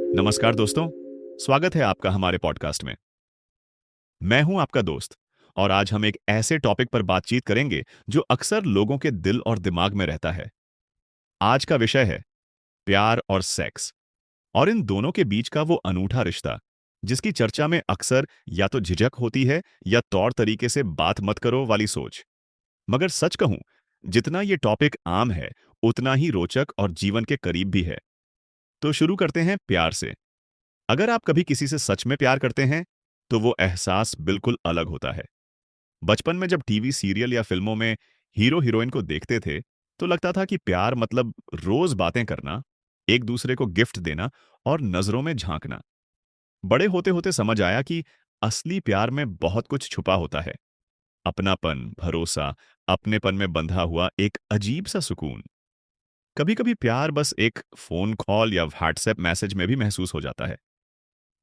नमस्कार दोस्तों, स्वागत है आपका हमारे पॉडकास्ट में। मैं हूं आपका दोस्त और आज हम एक ऐसे टॉपिक पर बातचीत करेंगे जो अक्सर लोगों के दिल और दिमाग में रहता है। आज का विषय है प्यार और सेक्स और इन दोनों के बीच का वो अनूठा रिश्ता जिसकी चर्चा में अक्सर या तो झिझक होती है या तौर तरीके से बात मत करो वाली सोच। मगर सच कहूं, जितना ये टॉपिक आम है उतना ही रोचक और जीवन के करीब भी है। तो शुरू करते हैं प्यार से। अगर आप कभी किसी से सच में प्यार करते हैं तो वो एहसास बिल्कुल अलग होता है। बचपन में जब टीवी सीरियल या फिल्मों में हीरो हीरोइन को देखते थे तो लगता था कि प्यार मतलब रोज बातें करना, एक दूसरे को गिफ्ट देना और नजरों में झांकना। बड़े होते होते समझ आया कि असली प्यार में बहुत कुछ छुपा होता है। अपनापन, भरोसा, अपनेपन में बंधा हुआ एक अजीब सा सुकून। कभी कभी प्यार बस एक फोन कॉल या व्हाट्सएप मैसेज में भी महसूस हो जाता है।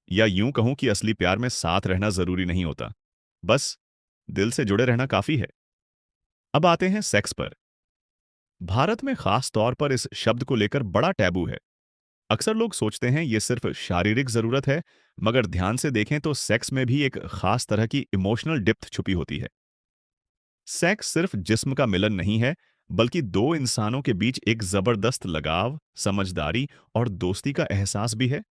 या यूं कहूं कि असली प्यार में साथ रहना जरूरी नहीं होता, बस दिल से जुड़े रहना काफी है। अब आते हैं सेक्स पर। भारत में खास तौर पर इस शब्द को लेकर बड़ा टैबू है। अक्सर लोग सोचते हैं ये सिर्फ शारीरिक जरूरत है, मगर ध्यान से देखें तो सेक्स में भी एक खास तरह की इमोशनल डिप्थ छुपी होती है। सेक्स सिर्फ जिस्म का मिलन नहीं है, बल्कि दो इंसानों के बीच एक जबरदस्त लगाव, समझदारी और दोस्ती का एहसास भी है।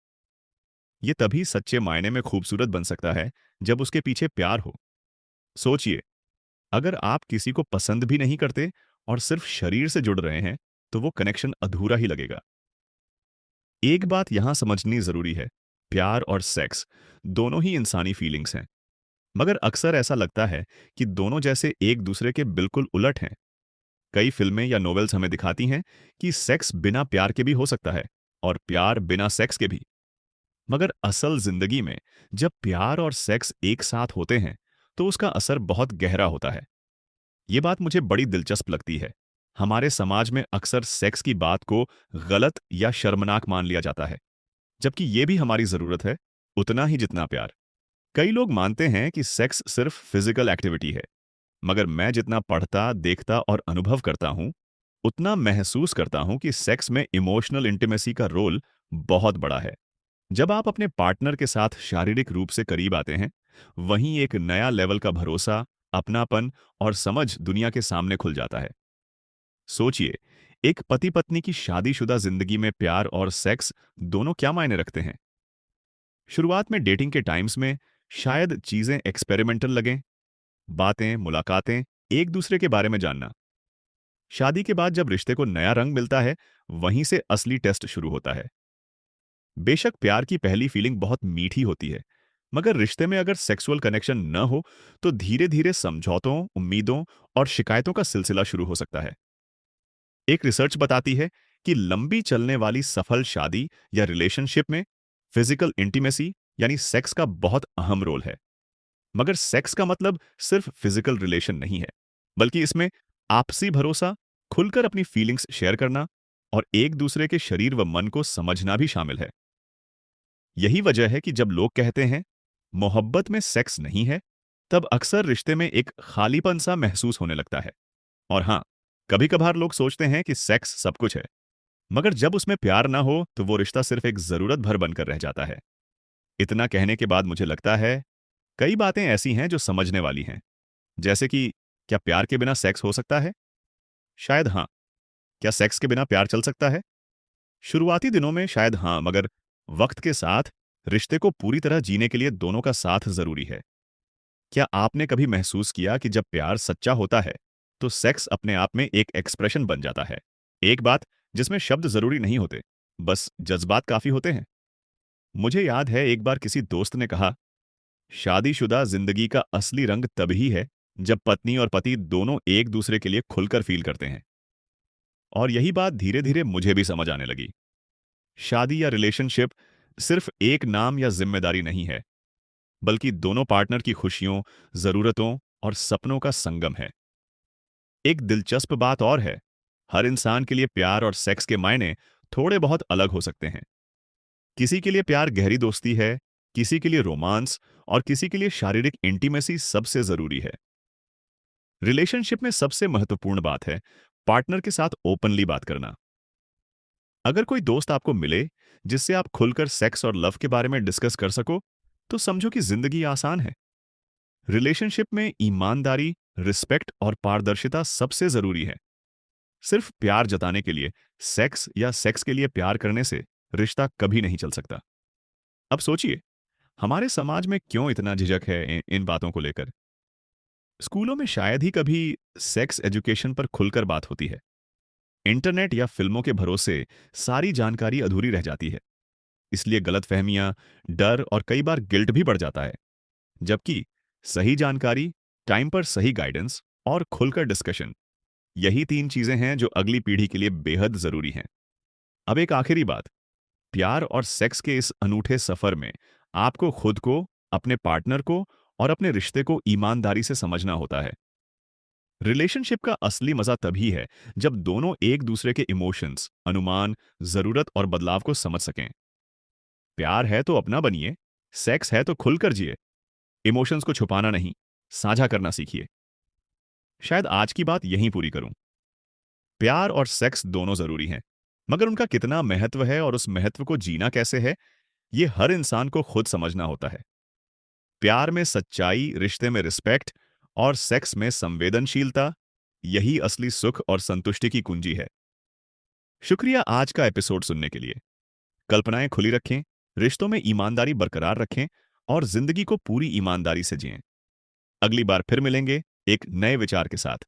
ये तभी सच्चे मायने में खूबसूरत बन सकता है जब उसके पीछे प्यार हो। सोचिए, अगर आप किसी को पसंद भी नहीं करते और सिर्फ शरीर से जुड़ रहे हैं तो वो कनेक्शन अधूरा ही लगेगा। एक बात यहां समझनी जरूरी है, प्यार और सेक्स दोनों ही इंसानी फीलिंग्स हैं, मगर अक्सर ऐसा लगता है कि दोनों जैसे एक दूसरे के बिल्कुल उलट हैं। कई फिल्में या नॉवेल्स हमें दिखाती हैं कि सेक्स बिना प्यार के भी हो सकता है और प्यार बिना सेक्स के भी। मगर असल जिंदगी में जब प्यार और सेक्स एक साथ होते हैं तो उसका असर बहुत गहरा होता है। ये बात मुझे बड़ी दिलचस्प लगती है। हमारे समाज में अक्सर सेक्स की बात को गलत या शर्मनाक मान लिया जाता है, जबकि ये भी हमारी जरूरत है, उतना ही जितना प्यार। कई लोग मानते हैं कि सेक्स सिर्फ फिजिकल एक्टिविटी है, मगर मैं जितना पढ़ता, देखता और अनुभव करता हूं, उतना महसूस करता हूं कि सेक्स में इमोशनल इंटीमेसी का रोल बहुत बड़ा है। जब आप अपने पार्टनर के साथ शारीरिक रूप से करीब आते हैं, वहीं एक नया लेवल का भरोसा, अपनापन और समझ दुनिया के सामने खुल जाता है। सोचिए, एक पति पत्नी की शादीशुदा जिंदगी में प्यार और सेक्स दोनों क्या मायने रखते हैं। शुरुआत में डेटिंग के टाइम्स में शायद चीजें एक्सपेरिमेंटल लगें, बातें, मुलाकातें, एक दूसरे के बारे में जानना। शादी के बाद जब रिश्ते को नया रंग मिलता है, वहीं से असली टेस्ट शुरू होता है। बेशक प्यार की पहली फीलिंग बहुत मीठी होती है, मगर रिश्ते में अगर सेक्सुअल कनेक्शन न हो तो धीरे धीरे समझौतों, उम्मीदों और शिकायतों का सिलसिला शुरू हो सकता है। एक रिसर्च बताती है कि लंबी चलने वाली सफल शादी या रिलेशनशिप में फिजिकल इंटीमेसी यानी सेक्स का बहुत अहम रोल है। मगर सेक्स का मतलब सिर्फ फिजिकल रिलेशन नहीं है, बल्कि इसमें आपसी भरोसा, खुलकर अपनी फीलिंग्स शेयर करना और एक दूसरे के शरीर व मन को समझना भी शामिल है। यही वजह है कि जब लोग कहते हैं मोहब्बत में सेक्स नहीं है, तब अक्सर रिश्ते में एक खालीपन सा महसूस होने लगता है। और हाँ, कभी कभार लोग सोचते हैं कि सेक्स सब कुछ है, मगर जब उसमें प्यार ना हो तो वो रिश्ता सिर्फ एक जरूरत भर बनकर रह जाता है। इतना कहने के बाद मुझे लगता है कई बातें ऐसी हैं जो समझने वाली हैं। जैसे कि क्या प्यार के बिना सेक्स हो सकता है? शायद हाँ। क्या सेक्स के बिना प्यार चल सकता है? शुरुआती दिनों में शायद हाँ, मगर वक्त के साथ रिश्ते को पूरी तरह जीने के लिए दोनों का साथ जरूरी है। क्या आपने कभी महसूस किया कि जब प्यार सच्चा होता है तो सेक्स अपने आप में एक एक्सप्रेशन बन जाता है? एक बात जिसमें शब्द जरूरी नहीं होते, बस जज्बात काफी होते हैं। मुझे याद है एक बार किसी दोस्त ने कहा, शादीशुदा जिंदगी का असली रंग तभी है जब पत्नी और पति दोनों एक दूसरे के लिए खुलकर फील करते हैं। और यही बात धीरे धीरे मुझे भी समझ आने लगी। शादी या रिलेशनशिप सिर्फ एक नाम या जिम्मेदारी नहीं है, बल्कि दोनों पार्टनर की खुशियों, जरूरतों और सपनों का संगम है। एक दिलचस्प बात और है, हर इंसान के लिए प्यार और सेक्स के मायने थोड़े बहुत अलग हो सकते हैं। किसी के लिए प्यार गहरी दोस्ती है, किसी के लिए रोमांस और किसी के लिए शारीरिक इंटीमेसी सबसे जरूरी है। रिलेशनशिप में सबसे महत्वपूर्ण बात है पार्टनर के साथ ओपनली बात करना। अगर कोई दोस्त आपको मिले जिससे आप खुलकर सेक्स और लव के बारे में डिस्कस कर सको, तो समझो कि जिंदगी आसान है। रिलेशनशिप में ईमानदारी, रिस्पेक्ट और पारदर्शिता सबसे जरूरी है। सिर्फ प्यार जताने के लिए सेक्स या सेक्स के लिए प्यार करने से रिश्ता कभी नहीं चल सकता। अब सोचिए, हमारे समाज में क्यों इतना झिझक है इन बातों को लेकर। स्कूलों में शायद ही कभी सेक्स एजुकेशन पर खुलकर बात होती है। इंटरनेट या फिल्मों के भरोसे सारी जानकारी अधूरी रह जाती है। इसलिए गलतफहमियां, डर और कई बार गिल्ट भी बढ़ जाता है। जबकि सही जानकारी, टाइम पर सही गाइडेंस और खुलकर डिस्कशन, यही तीन चीजें हैं जो अगली पीढ़ी के लिए बेहद जरूरी हैं। अब एक आखिरी बात, प्यार और सेक्स के इस अनूठे सफर में आपको खुद को, अपने पार्टनर को और अपने रिश्ते को ईमानदारी से समझना होता है। रिलेशनशिप का असली मजा तभी है जब दोनों एक दूसरे के इमोशंस, अनुमान, जरूरत और बदलाव को समझ सकें। प्यार है तो अपना बनिए, सेक्स है तो खुलकर जिए। इमोशंस को छुपाना नहीं, साझा करना सीखिए। शायद आज की बात यहीं पूरी करूं। प्यार और सेक्स दोनों जरूरी हैं, मगर उनका कितना महत्व है और उस महत्व को जीना कैसे है, ये हर इंसान को खुद समझना होता है। प्यार में सच्चाई, रिश्ते में रिस्पेक्ट और सेक्स में संवेदनशीलता, यही असली सुख और संतुष्टि की कुंजी है। शुक्रिया आज का एपिसोड सुनने के लिए। कल्पनाएं खुली रखें, रिश्तों में ईमानदारी बरकरार रखें और जिंदगी को पूरी ईमानदारी से जिएं। अगली बार फिर मिलेंगे एक नए विचार के साथ।